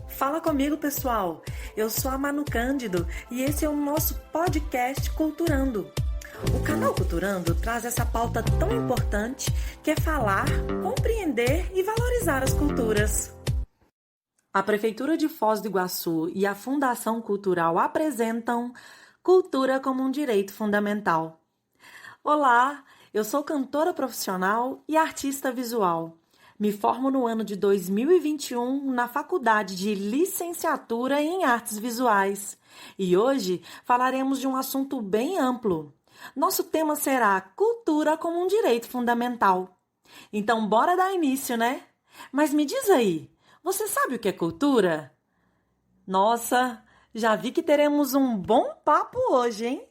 Fala comigo, pessoal! Eu sou a Manu Cândido e esse é o nosso podcast Culturando. O canal Culturando traz essa pauta tão importante que é falar, compreender e valorizar as culturas. A Prefeitura de Foz do Iguaçu e a Fundação Cultural apresentam Cultura como um Direito Fundamental. Olá, eu sou cantora profissional e artista visual. Me formo no ano de 2021 na Faculdade de Licenciatura em Artes Visuais. E hoje falaremos de um assunto bem amplo. Nosso tema será Cultura como um Direito Fundamental. Então, bora dar início, né? Mas me diz aí, você sabe o que é cultura? Nossa, já vi que teremos um bom papo hoje, hein?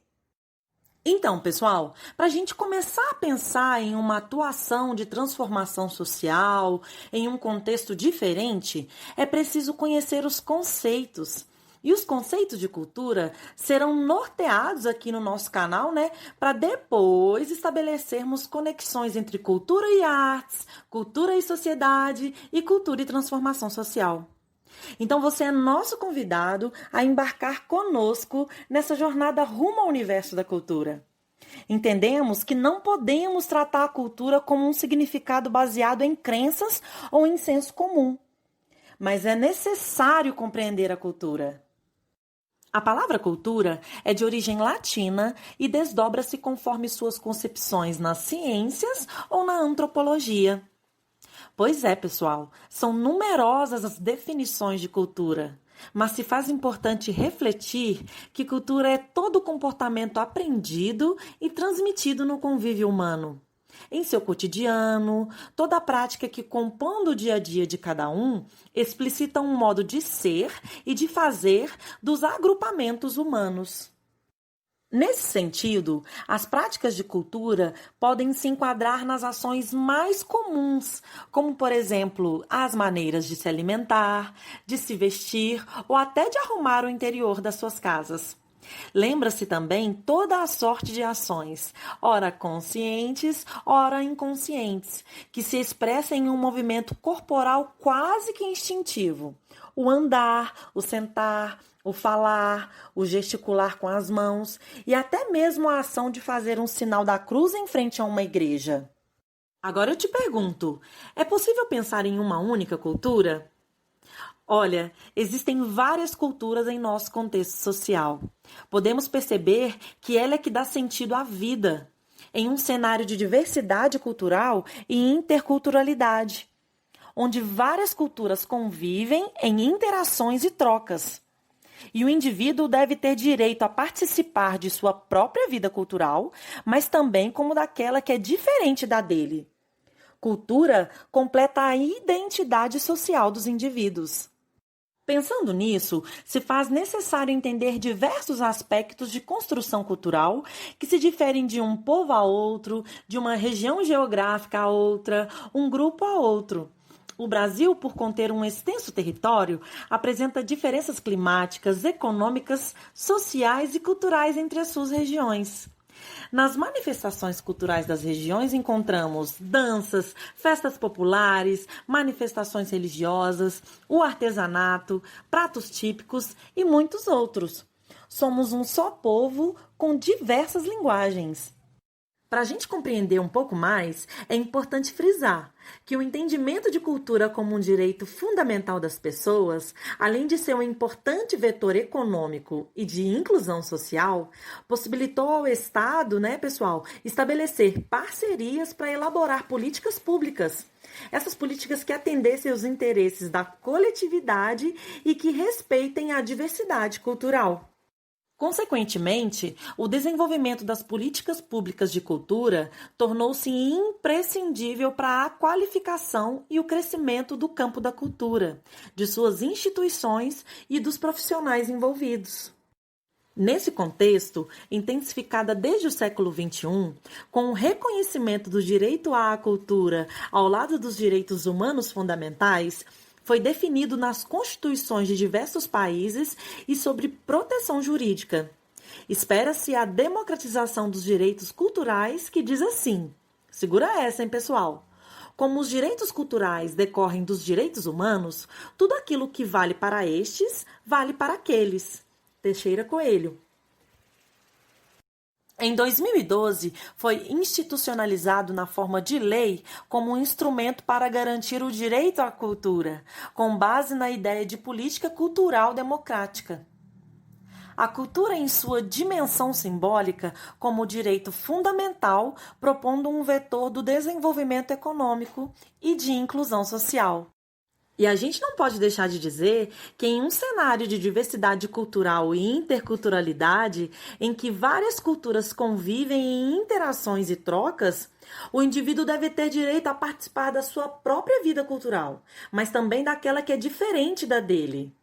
Então, pessoal, para a gente começar a pensar em uma atuação de transformação social, em um contexto diferente, é preciso conhecer os conceitos. E os conceitos de cultura serão norteados aqui no nosso canal, né? Para depois estabelecermos conexões entre cultura e artes, cultura e sociedade e cultura e transformação social. Então você é nosso convidado a embarcar conosco nessa jornada rumo ao universo da cultura. Entendemos que não podemos tratar a cultura como um significado baseado em crenças ou em senso comum, mas é necessário compreender a cultura. A palavra cultura é de origem latina e desdobra-se conforme suas concepções nas ciências ou na antropologia. Pois é, pessoal, são numerosas as definições de cultura, mas se faz importante refletir que cultura é todo o comportamento aprendido e transmitido no convívio humano. Em seu cotidiano, toda a prática que compõe o dia a dia de cada um explicita um modo de ser e de fazer dos agrupamentos humanos. Nesse sentido, as práticas de cultura podem se enquadrar nas ações mais comuns, como, por exemplo, as maneiras de se alimentar, de se vestir ou até de arrumar o interior das suas casas. Lembra-se também toda a sorte de ações, ora conscientes, ora inconscientes, que se expressam em um movimento corporal quase que instintivo. O andar, o sentar, o falar, o gesticular com as mãos e até mesmo a ação de fazer um sinal da cruz em frente a uma igreja. Agora eu te pergunto, é possível pensar em uma única cultura? Olha, existem várias culturas em nosso contexto social. Podemos perceber que ela é que dá sentido à vida, em um cenário de diversidade cultural e interculturalidade, onde várias culturas convivem em interações e trocas. E o indivíduo deve ter direito a participar de sua própria vida cultural, mas também como daquela que é diferente da dele. Cultura completa a identidade social dos indivíduos. Pensando nisso, se faz necessário entender diversos aspectos de construção cultural que se diferem de um povo a outro, de uma região geográfica a outra, um grupo a outro. O Brasil, por conter um extenso território, apresenta diferenças climáticas, econômicas, sociais e culturais entre as suas regiões. Nas manifestações culturais das regiões encontramos danças, festas populares, manifestações religiosas, o artesanato, pratos típicos e muitos outros. Somos um só povo com diversas linguagens. Para a gente compreender um pouco mais, é importante frisar que o entendimento de cultura como um direito fundamental das pessoas, além de ser um importante vetor econômico e de inclusão social, possibilitou ao Estado, pessoal, estabelecer parcerias para elaborar políticas públicas. Essas políticas que atendessem aos interesses da coletividade e que respeitem a diversidade cultural. Consequentemente, o desenvolvimento das políticas públicas de cultura tornou-se imprescindível para a qualificação e o crescimento do campo da cultura, de suas instituições e dos profissionais envolvidos. Nesse contexto, intensificada desde o século XXI, com o reconhecimento do direito à cultura ao lado dos direitos humanos fundamentais, foi definido nas constituições de diversos países e sobre proteção jurídica. Espera-se a democratização dos direitos culturais, que diz assim, segura essa, hein, pessoal? Como os direitos culturais decorrem dos direitos humanos, tudo aquilo que vale para estes, vale para aqueles. Teixeira Coelho. Em 2012, foi institucionalizado na forma de lei como um instrumento para garantir o direito à cultura, com base na ideia de política cultural democrática. A cultura em sua dimensão simbólica como direito fundamental, propondo um vetor do desenvolvimento econômico e de inclusão social. E a gente não pode deixar de dizer que em um cenário de diversidade cultural e interculturalidade, em que várias culturas convivem em interações e trocas, o indivíduo deve ter direito a participar da sua própria vida cultural, mas também daquela que é diferente da dele.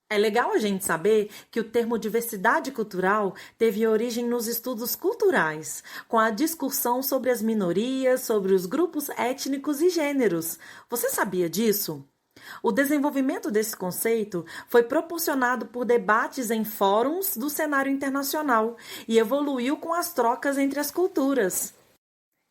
É legal a gente saber que o termo diversidade cultural teve origem nos estudos culturais, com a discussão sobre as minorias, sobre os grupos étnicos e gêneros. Você sabia disso? O desenvolvimento desse conceito foi proporcionado por debates em fóruns do cenário internacional e evoluiu com as trocas entre as culturas.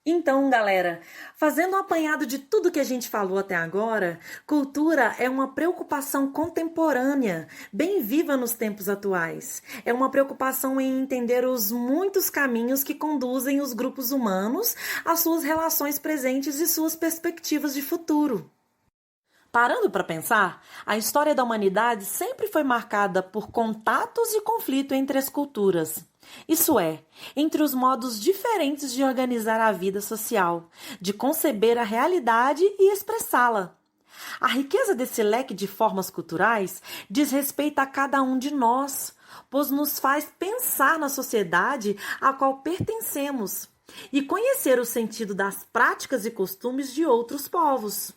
Então, galera, fazendo um apanhado de tudo que a gente falou até agora, cultura é uma preocupação contemporânea, bem viva nos tempos atuais. É uma preocupação em entender os muitos caminhos que conduzem os grupos humanos às suas relações presentes e suas perspectivas de futuro. Parando para pensar, a história da humanidade sempre foi marcada por contatos e conflito entre as culturas. Isso é, entre os modos diferentes de organizar a vida social, de conceber a realidade e expressá-la. A riqueza desse leque de formas culturais diz respeito a cada um de nós, pois nos faz pensar na sociedade a qual pertencemos e conhecer o sentido das práticas e costumes de outros povos.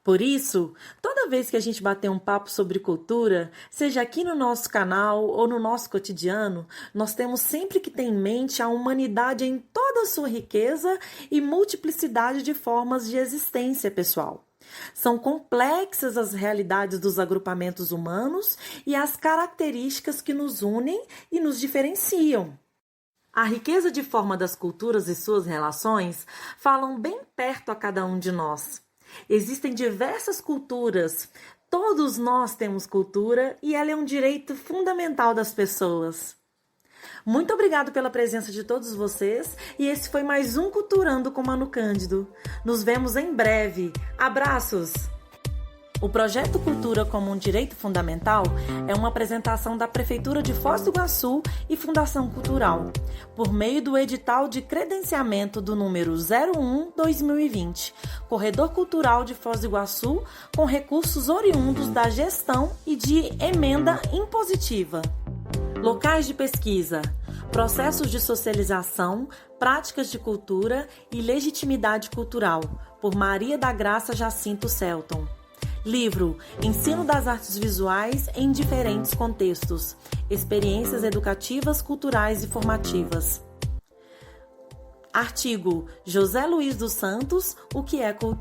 Por isso, toda vez que a gente bater um papo sobre cultura, seja aqui no nosso canal ou no nosso cotidiano, nós temos sempre que ter em mente a humanidade em toda a sua riqueza e multiplicidade de formas de existência, pessoal. São complexas as realidades dos agrupamentos humanos e as características que nos unem e nos diferenciam. A riqueza de forma das culturas e suas relações falam bem perto a cada um de nós. Existem diversas culturas, todos nós temos cultura e ela é um direito fundamental das pessoas. Muito obrigado pela presença de todos vocês e esse foi mais um Culturando com Manu Cândido. Nos vemos em breve. Abraços! O projeto Cultura como um Direito Fundamental é uma apresentação da Prefeitura de Foz do Iguaçu e Fundação Cultural, por meio do edital de credenciamento do número 01/2020, Corredor Cultural de Foz do Iguaçu, com recursos oriundos da gestão e de emenda impositiva. Locais de pesquisa, processos de socialização, práticas de cultura e legitimidade cultural, por Maria da Graça Jacinto Celton. Livro Ensino das Artes Visuais em Diferentes Contextos. Experiências educativas, culturais e formativas. Artigo José Luiz dos Santos, O que é cultura?